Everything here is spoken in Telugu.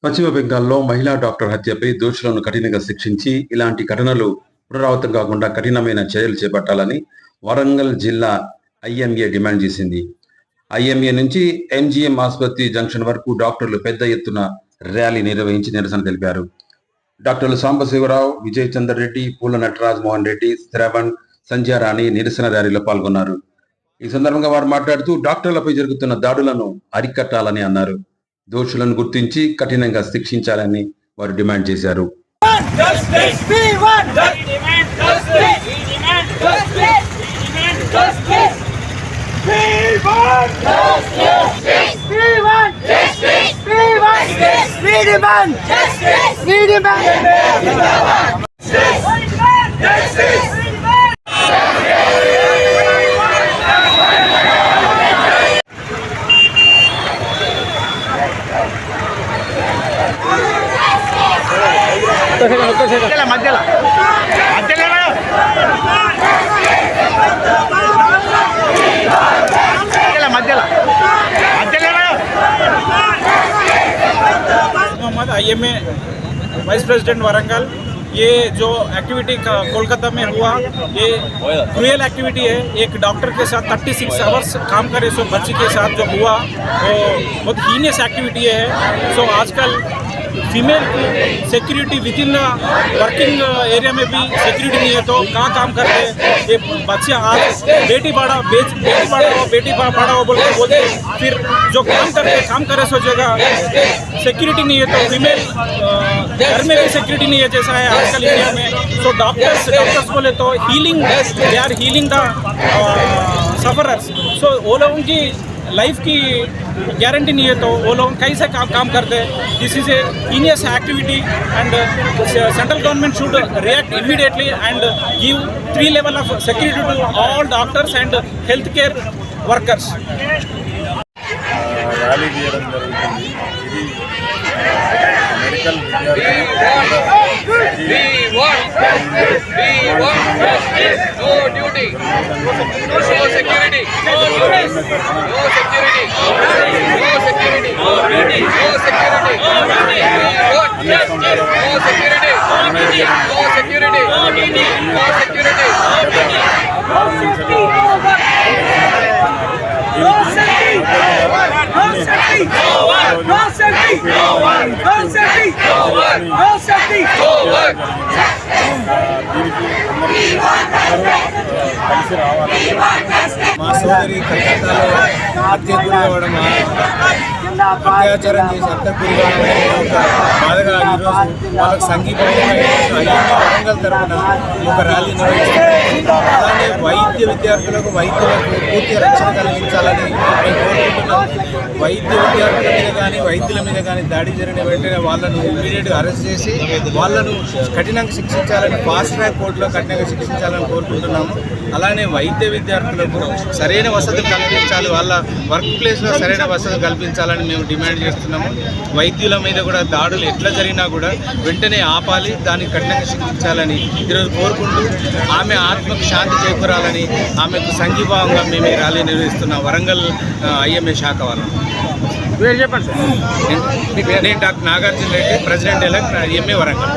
పశ్చిమ బెంగాల్లో మహిళా డాక్టర్ హత్యపై దోషులను కఠినంగా శిక్షించి ఇలాంటి ఘటనలు పునరావృతం కాకుండా కఠినమైన చర్యలు చేపట్టాలని వరంగల్ జిల్లా ఐఎంఏ డిమాండ్ చేసింది. ఐఎంఏ నుంచి ఎంజీఎం ఆసుపత్రి జంక్షన్ వరకు డాక్టర్లు పెద్ద ఎత్తున ర్యాలీ నిర్వహించి నిరసన తెలిపారు. డాక్టర్లు సాంబశివరావు, విజయ్ చందర్ రెడ్డి, పూల నటరాజ్ మోహన్ రెడ్డి, శ్రవణ్, సంధ్యారాణి నిరసన ర్యాలీలో పాల్గొన్నారు. ఈ సందర్భంగా వారు మాట్లాడుతూ డాక్టర్లపై జరుగుతున్న దాడులను అరికట్టాలని అన్నారు. దోషులను గుర్తించి కఠినంగా శిక్షించాలని వారు డిమాండ్ చేశారు. Mohammed IMA vice president Warangal. ये जो एक्टिविटी कोलकाता में हुआ, ये क्रूएल एक्टिविटी है। एक डॉक्टर के साथ 36 आवर्स काम करे सो बच्ची के साथ जो हुआ वो बहुत हीनियस एक्टिविटी है। सो आजकल female security with in working area में भी सिक्योरिटी नहीं है, तो कहाँ काम करते हैं ये बच्चे। आज बेटी पढ़ाओ बेटी पढ़ाओ बोल के बोलते, फिर जो काम करते काम करे सो जगह सिक्योरिटी नहीं है, तो फीमेल घर में भी सिक्योरिटी नहीं है जैसा है आजकल इंडिया में। सो डॉक्टर्स बोले तो healing, they are healing the sufferers. So वो लोगों की लाइफ की गारंटी नहीं है, तो वो लोग कैसे काम करते हैं। This is a heinous activity and central government should react immediately and give 3 level of security to all doctors and health care workers. Rally చేయడం జరుగుతుంది. ఇది మెడికల్ కలిసి రావాలని మా సోదరి కలకత్తాలో హత్య గురి అవ్వడం, అత్యాచారం చేసి హత్య గురి కావడం ఒక బాధగా ఈరోజు వాళ్ళకు సంఘీభావంగా వరంగల్ తరఫున ఒక ర్యాలీ నిర్వహిస్తున్నాం. అలానే వైద్య విద్యార్థులకు పూర్తి రక్షణ కలిగించాలని మేము కోరుకుంటున్నాం. వైద్య విద్యార్థుల మీద కానీ వైద్యుల మీద కానీ దాడి జరిగిన వెంటనే వాళ్ళను ఇమీడియట్గా అరెస్ట్ చేసి వాళ్ళను కఠినంగా శిక్షించాలని, ఫాస్ట్ ట్రాక్ కోర్టులో కఠినంగా శిక్షించాలని కోరుకుంటున్నాము. అలానే వైద్య విద్యార్థులకు సరైన వసతులు కల్పించాలి, వాళ్ళ వర్క్ ప్లేస్లో సరైన వసతులు కల్పించాలని మేము డిమాండ్ చేస్తున్నాము. వైద్యుల మీద కూడా దాడులు ఎట్లా జరిగినా కూడా వెంటనే ఆపాలి, దాన్ని కఠినంగా శిక్షించాలని ఈరోజు కోరుకుంటూ ఆమె ఆత్మకు శాంతి చేకూరాలని ఆమెకు సంఘీభావంగా మేము ఈ ర్యాలీ నిర్వహిస్తున్నాం. వరంగల్ IMA శాఖ వాళ్ళు. చెప్పండి సార్. నేను doctor Nagarjuna Reddy, president elect IMA Warangal.